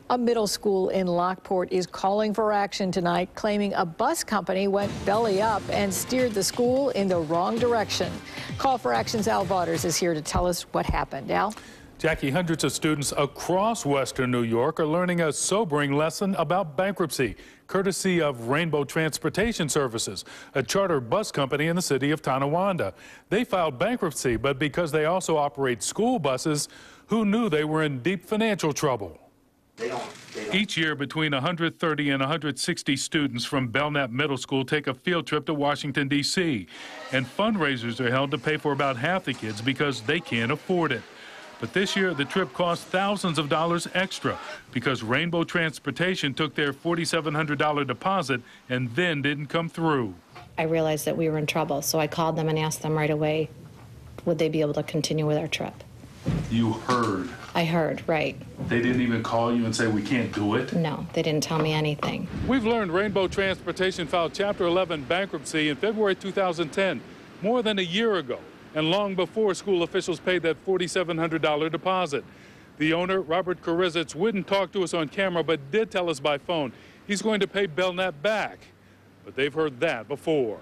A middle school in Lockport is calling for action tonight, claiming a bus company went belly up and steered the school in the wrong direction. Call for Action's Al Vaughters is here to tell us what happened. Al? Jackie, hundreds of students across Western New York are learning a sobering lesson about bankruptcy, courtesy of Rainbow Transportation Services, a charter bus company in the city of Tonawanda. They filed bankruptcy, but because they also operate school buses, who knew they were in deep financial trouble? They don't. Each year, between 130 and 160 students from Belknap Middle School take a field trip to Washington, D.C., and fundraisers are held to pay for about half the kids because they can't afford it. But this year, the trip cost thousands of dollars extra because Rainbow Transportation took their $4,700 deposit and then didn't come through. I realized that we were in trouble, so I called them and asked them right away, would they be able to continue with our trip? You heard? I heard, right. They didn't even call you and say, we can't do it? No, they didn't tell me anything. We've learned Rainbow Transportation filed Chapter 11 bankruptcy in February 2010, more than a year ago, and long before school officials paid that $4,700 deposit. The owner, Robert Karizitz, wouldn't talk to us on camera, but did tell us by phone he's going to pay Belknap back. But they've heard that before.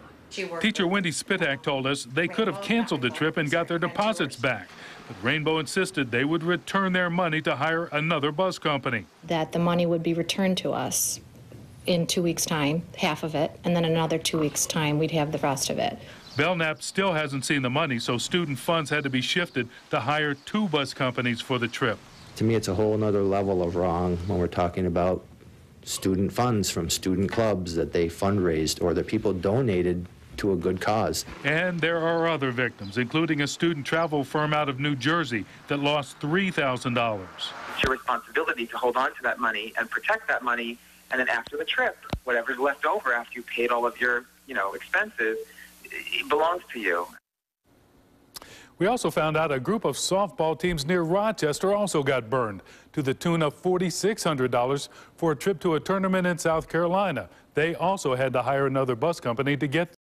Teacher Wendy Spitak told us they could have canceled the trip and got their deposits back. But Rainbow insisted they would return their money to hire another bus company. That the money would be returned to us in 2 weeks' time, half of it, and then another 2 weeks' time we'd have the rest of it. Belknap still hasn't seen the money, so student funds had to be shifted to hire 2 bus companies for the trip. To me, it's a whole other level of wrong when we're talking about student funds from student clubs that they fundraised or that people donated to a good cause. And there are other victims, including a student travel firm out of New Jersey that lost $3,000. It's your responsibility to hold on to that money and protect that money, and then after the trip, whatever's left over after you paid all of your, expenses, it belongs to you. We also found out a group of softball teams near Rochester also got burned to the tune of $4,600 for a trip to a tournament in South Carolina. They also had to hire another bus company to get